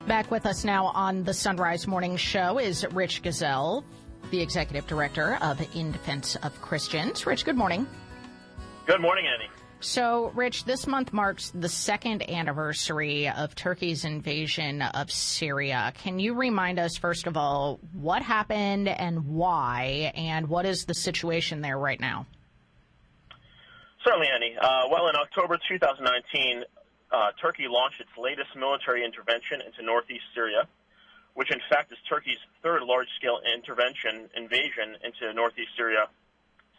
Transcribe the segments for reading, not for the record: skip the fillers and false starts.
Back with us now on the Sunrise Morning Show is Rich Ghazal, the Executive Director of In Defense of Christians. Rich, good morning. Good morning, Annie. So, Rich, this month marks the second anniversary of Turkey's invasion of Syria. Can you remind us, first of all, what happened and why, and what is the situation there right now? Certainly, Annie. Well, in October 2019, Turkey launched its latest military intervention into Northeast Syria, which in fact is Turkey's third large-scale invasion into Northeast Syria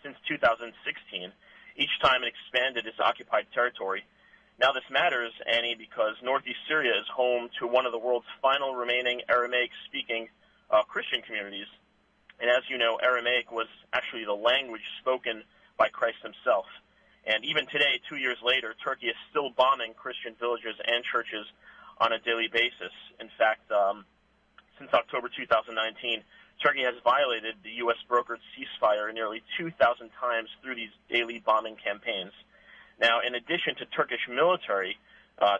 since 2016. Each time it expanded its occupied territory. Now this matters, Annie, because Northeast Syria is home to one of the world's final remaining Aramaic-speaking Christian communities. And as you know, Aramaic was actually the language spoken by Christ himself. And even today, 2 years later, Turkey is still bombing Christian villages and churches on a daily basis. In fact, since October 2019, Turkey has violated the U.S. brokered ceasefire nearly 2,000 times through these daily bombing campaigns. Now, in addition to Turkish military,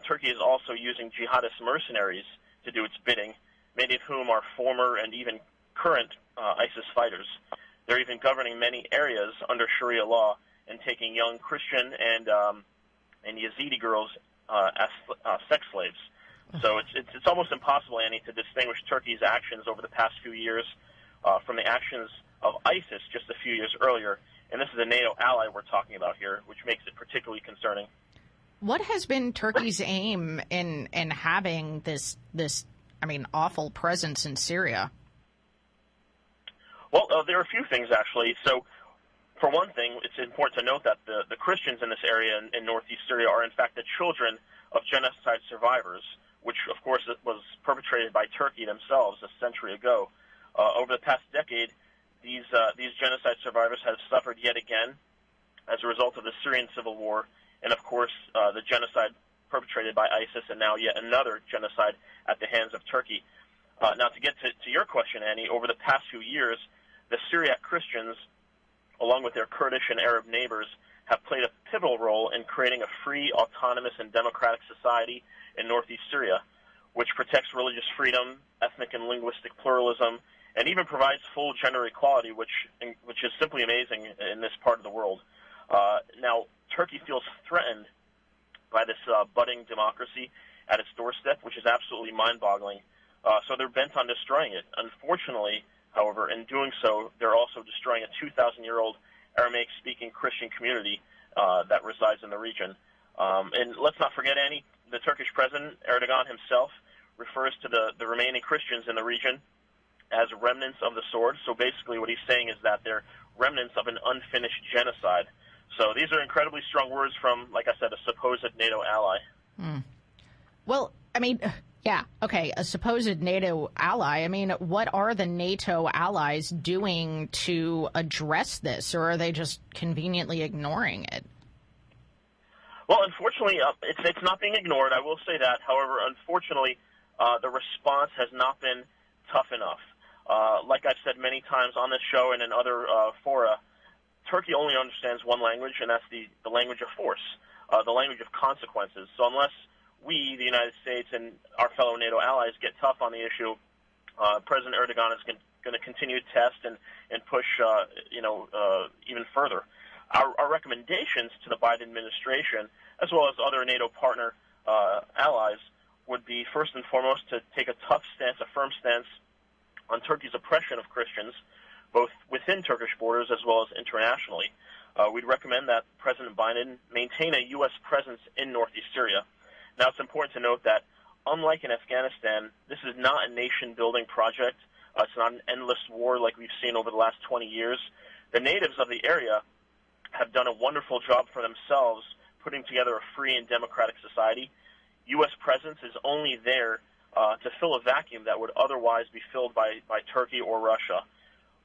Turkey is also using jihadist mercenaries to do its bidding, many of whom are former and even current ISIS fighters. They're even governing many areas under Sharia law and taking young Christian and Yazidi girls as sex slaves. So it's almost impossible, Annie, to distinguish Turkey's actions over the past few years from the actions of ISIS just a few years earlier. And this is a NATO ally we're talking about here, which makes it particularly concerning. What has been Turkey's aim in having this awful presence in Syria? Well, there are a few things, actually. So, for one thing, it's important to note that the Christians in this area in Northeast Syria are, in fact, the children of genocide survivors, which, of course, was perpetrated by Turkey themselves a century ago. Over the past decade, these genocide survivors have suffered yet again as a result of the Syrian civil war and, of course, the genocide perpetrated by ISIS and now yet another genocide at the hands of Turkey. Now, to get to your question, Annie, over the past few years, the Syriac Christians, along with their Kurdish and Arab neighbors, have played a pivotal role in creating a free, autonomous, and democratic society in Northeast Syria, which protects religious freedom, ethnic and linguistic pluralism, and even provides full gender equality, which is simply amazing in this part of the world. Now, Turkey feels threatened by this budding democracy at its doorstep, which is absolutely mind-boggling. So they're bent on destroying it. Unfortunately, however, in doing so, they're also destroying a 2,000-year-old Aramaic-speaking Christian community that resides in the region. And let's not forget, Annie, the Turkish president, Erdogan himself, refers to the remaining Christians in the region as remnants of the sword. So basically what he's saying is that they're remnants of an unfinished genocide. So these are incredibly strong words from, like I said, a supposed NATO ally. Well, yeah, okay, a supposed NATO ally. What are the NATO allies doing to address this, or are they just conveniently ignoring it? Well, unfortunately, it's not being ignored. I will say that. However, unfortunately, the response has not been tough enough. Like I've said many times on this show and in other fora, Turkey only understands one language, and that's the language of force, the language of consequences. So unless we, the United States, and our fellow NATO allies get tough on the issue, President Erdogan is going to continue to test and push, even further. Our recommendations to the Biden administration, as well as other NATO partner allies, would be first and foremost to take a tough stance, a firm stance on Turkey's oppression of Christians, both within Turkish borders as well as internationally. We'd recommend that President Biden maintain a U.S. presence in Northeast Syria. Now, it's important to note that, unlike in Afghanistan, this is not a nation-building project. It's not an endless war like we've seen over the last 20 years. The natives of the area have done a wonderful job for themselves putting together a free and democratic society. U.S. presence is only there to fill a vacuum that would otherwise be filled by Turkey or Russia.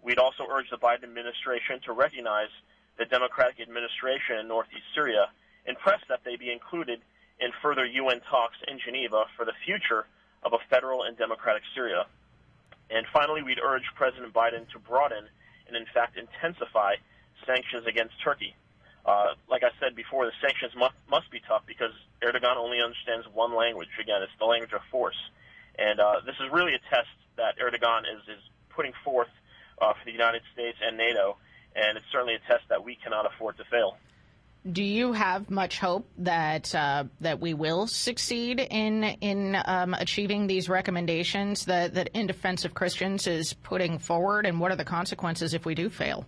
We'd also urge the Biden administration to recognize the democratic administration in Northeast Syria and press that they be included in further UN talks in Geneva for the future of a federal and democratic Syria. And finally, we'd urge President Biden to broaden and, in fact, intensify sanctions against Turkey. Like I said before, the sanctions must be tough because Erdogan only understands one language. Again, it's the language of force. And this is really a test that Erdogan is putting forth for the United States and NATO, and it's certainly a test that we cannot afford to fail. Do you have much hope that that we will succeed in achieving these recommendations that In Defense of Christians is putting forward, and what are the consequences if we do fail?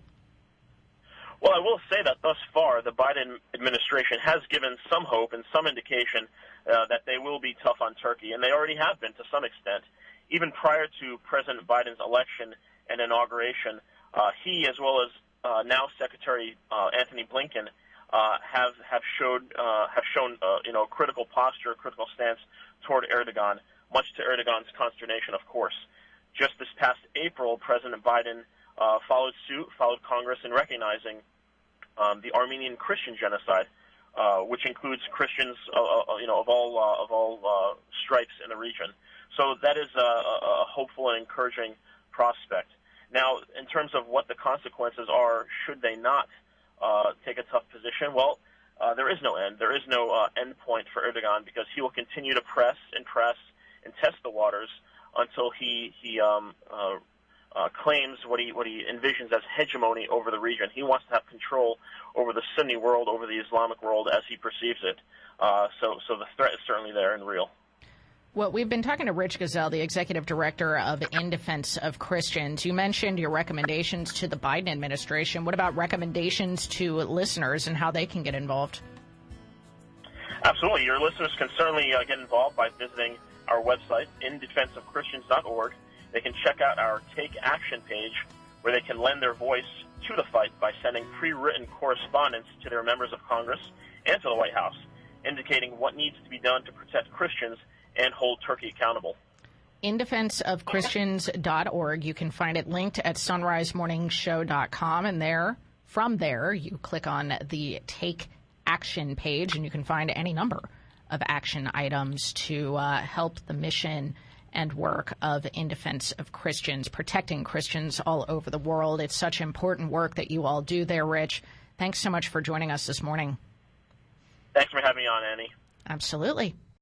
Well, I will say that thus far, the Biden administration has given some hope and some indication that they will be tough on Turkey, and they already have been to some extent. Even prior to President Biden's election and inauguration, he, as well as now Secretary Antony Blinken, have shown critical posture, critical stance toward Erdogan, much to Erdogan's consternation, of course. Just this past April, President Biden followed Congress in recognizing the Armenian Christian genocide, which includes Christians, of all stripes in the region. So that is a hopeful and encouraging prospect. Now, in terms of what the consequences are, should they not take a tough position, well, there is no end. There is no end point for Erdogan, because he will continue to press and test the waters until he claims what he envisions as hegemony over the region. He wants to have control over the Sunni world, over the Islamic world as he perceives it. So the threat is certainly there and real. Well, we've been talking to Rich Ghazal, the executive director of In Defense of Christians. You mentioned your recommendations to the Biden administration. What about recommendations to listeners and how they can get involved? Absolutely. Your listeners can certainly get involved by visiting our website, indefenseofchristians.org. They can check out our Take Action page, where they can lend their voice to the fight by sending pre-written correspondence to their members of Congress and to the White House, indicating what needs to be done to protect Christians and hold Turkey accountable. indefenseofchristians.org. You can find it linked at sunrisemorningshow.com, and from there you click on the Take Action page, and you can find any number of action items to help the mission and work of In Defense of Christians, protecting Christians all over the world. It's such important work that you all do there, Rich. Thanks so much for joining us this morning. Thanks for having me on, Annie. Absolutely.